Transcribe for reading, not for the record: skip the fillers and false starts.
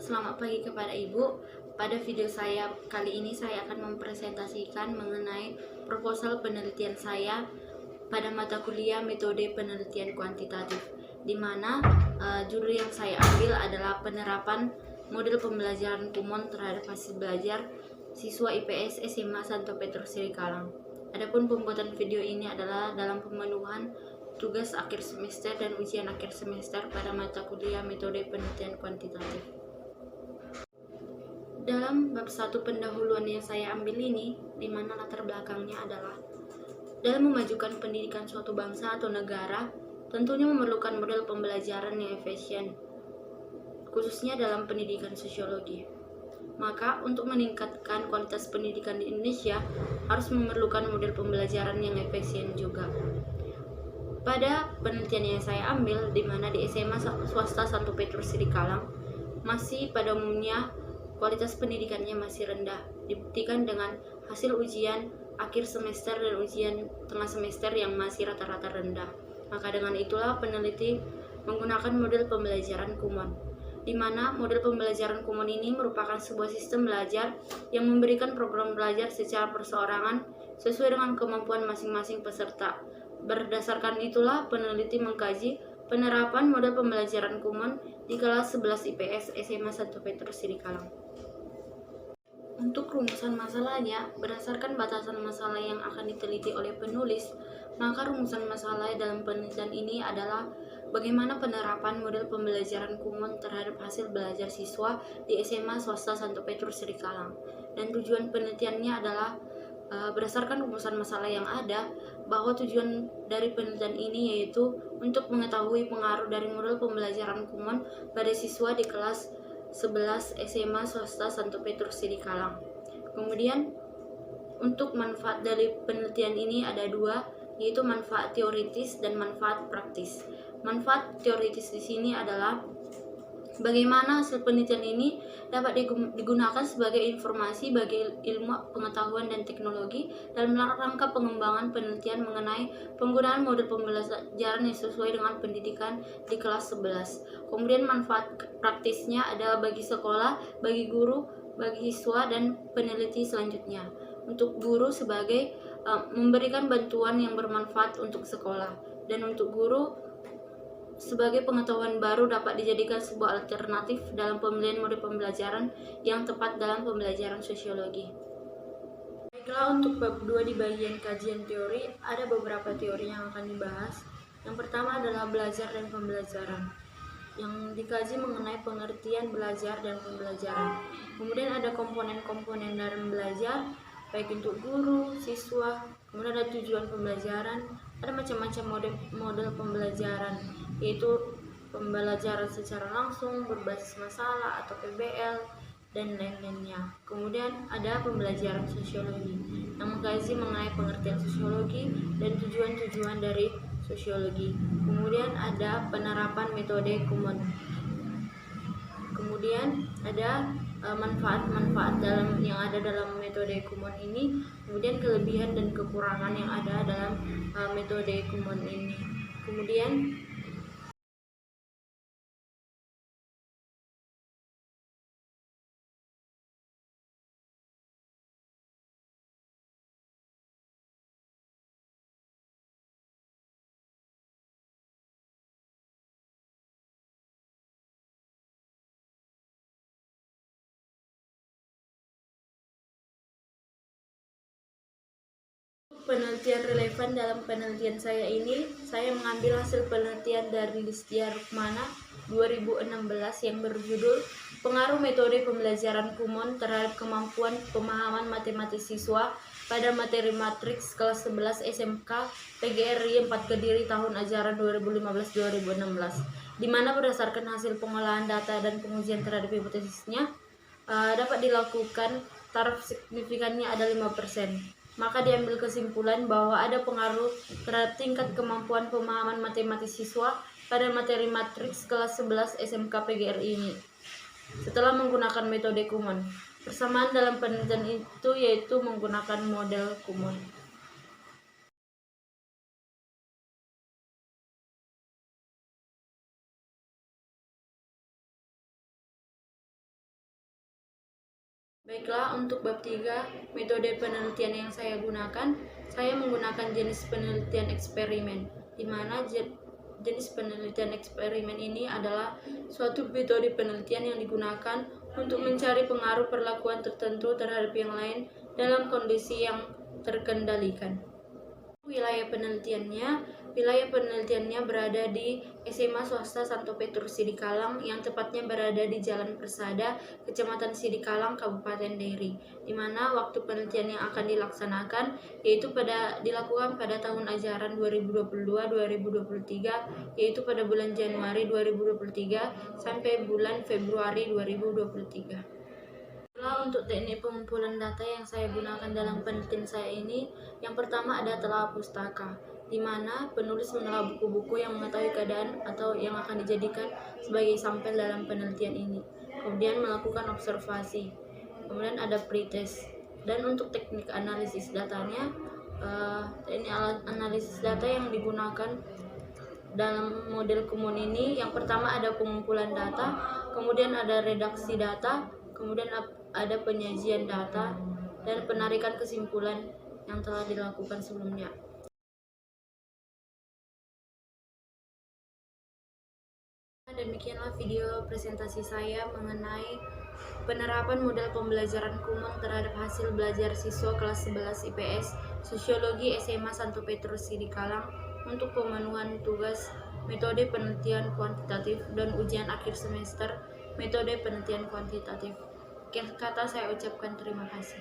Selamat pagi kepada Ibu. Pada video saya kali ini saya akan mempresentasikan mengenai proposal penelitian saya pada mata kuliah metode penelitian kuantitatif, di mana judul yang saya ambil adalah penerapan model pembelajaran Kumon terhadap hasil belajar siswa IPS SMA Santo Petrus Sirikalang. Adapun pembuatan video ini adalah dalam pemenuhan tugas akhir semester dan ujian akhir semester pada mata kuliah metode penelitian kuantitatif. Dalam bab 1 pendahuluan yang saya ambil ini, di mana latar belakangnya adalah dalam memajukan pendidikan suatu bangsa atau negara, tentunya memerlukan model pembelajaran yang efisien, khususnya dalam pendidikan sosiologi. Maka, untuk meningkatkan kualitas pendidikan di Indonesia, harus memerlukan model pembelajaran yang efisien juga. Pada penelitian yang saya ambil, di mana di SMA swasta Santo Petrus Sirikalang, masih pada umumnya kualitas pendidikannya masih rendah, dibuktikan dengan hasil ujian akhir semester dan ujian tengah semester yang masih rata-rata rendah. Maka dengan itulah peneliti menggunakan model pembelajaran Kumon, di mana model pembelajaran Kumon ini merupakan sebuah sistem belajar yang memberikan program belajar secara perseorangan sesuai dengan kemampuan masing-masing peserta. Berdasarkan itulah peneliti mengkaji penerapan model pembelajaran Kumon di kelas 11 IPS SMA Santo Petrus Sirikalang. Untuk rumusan masalahnya, berdasarkan batasan masalah yang akan diteliti oleh penulis, maka rumusan masalah dalam penelitian ini adalah bagaimana penerapan model pembelajaran Kumon terhadap hasil belajar siswa di SMA swasta Santo Petrus Sirikalang. Dan tujuan penelitiannya adalah berdasarkan rumusan masalah yang ada, bahwa tujuan dari penelitian ini yaitu untuk mengetahui pengaruh dari model pembelajaran Kumon pada siswa di kelas 11 SMA swasta Santo Petrus Sirikalang. Kemudian untuk manfaat dari penelitian ini ada dua, yaitu manfaat teoritis dan manfaat praktis. Manfaat teoritis di sini adalah bagaimana hasil penelitian ini dapat digunakan sebagai informasi bagi ilmu pengetahuan dan teknologi dalam rangka pengembangan penelitian mengenai penggunaan model pembelajaran yang sesuai dengan pendidikan di kelas 11. Kemudian manfaat praktisnya adalah bagi sekolah, bagi guru, bagi siswa, dan peneliti selanjutnya. Untuk guru sebagai memberikan bantuan yang bermanfaat untuk sekolah, dan untuk guru sebagai pengetahuan baru dapat dijadikan sebuah alternatif dalam pemilihan model pembelajaran yang tepat dalam pembelajaran sosiologi. Baiklah, untuk bab 2 di bagian kajian teori, ada beberapa teori yang akan dibahas. Yang pertama adalah belajar dan pembelajaran, yang dikaji mengenai pengertian belajar dan pembelajaran. Kemudian ada komponen-komponen dalam belajar, baik untuk guru, siswa, kemudian ada tujuan pembelajaran, ada macam-macam model pembelajaran, yaitu pembelajaran secara langsung, berbasis masalah atau PBL, dan lain-lainnya. Kemudian ada pembelajaran sosiologi yang mengkaji mengenai pengertian sosiologi dan tujuan-tujuan dari sosiologi. Kemudian ada penerapan metode Kumon. Kemudian ada manfaat-manfaat yang ada dalam metode Kumon ini, kemudian kelebihan dan kekurangan yang ada dalam metode Kumon ini. Kemudian penelitian relevan dalam penelitian saya ini, saya mengambil hasil penelitian dari Listia Rukmana 2016 yang berjudul Pengaruh Metode Pembelajaran Kumon terhadap Kemampuan Pemahaman Matematis Siswa pada Materi Matriks kelas 11 SMK PGRI 4 Kediri tahun ajaran 2015-2016, di mana berdasarkan hasil pengolahan data dan pengujian terhadap hipotesisnya dapat dilakukan taraf signifikannya ada 5%. Maka diambil kesimpulan bahwa ada pengaruh terhadap tingkat kemampuan pemahaman matematis siswa pada materi matriks kelas 11 SMK PGRI ini setelah menggunakan metode Kumon. Persamaan dalam penelitian itu yaitu menggunakan model Kumon. Baiklah, untuk bab 3, metode penelitian yang saya gunakan, saya menggunakan jenis penelitian eksperimen, di mana jenis penelitian eksperimen ini adalah suatu metode penelitian yang digunakan untuk mencari pengaruh perlakuan tertentu terhadap yang lain dalam kondisi yang terkendalikan. Wilayah penelitiannya berada di SMA swasta Santo Petrus Sidikalang yang tepatnya berada di Jalan Persada, Kecamatan Sidikalang, Kabupaten Dairi, di mana waktu penelitian yang akan dilaksanakan yaitu dilakukan pada tahun ajaran 2022-2023, yaitu pada bulan Januari 2023 sampai bulan Februari 2023. Untuk teknik pengumpulan data yang saya gunakan dalam penelitian saya ini, yang pertama ada telah pustaka, di mana penulis menelaah buku-buku yang mengetahui keadaan atau yang akan dijadikan sebagai sampel dalam penelitian ini. Kemudian melakukan observasi. Kemudian ada pretest. Dan untuk teknik analisis datanya, teknik analisis data yang digunakan dalam model Kumun ini, yang pertama ada pengumpulan data, kemudian ada redaksi data, kemudian ada penyajian data, dan penarikan kesimpulan yang telah dilakukan sebelumnya. Demikianlah video presentasi saya mengenai penerapan model pembelajaran Kumon terhadap hasil belajar siswa kelas 11 IPS Sosiologi SMA Santo Petrus Sidikalang untuk pemenuhan tugas metode penelitian kuantitatif dan ujian akhir semester metode penelitian kuantitatif. Akhir kata saya ucapkan terima kasih.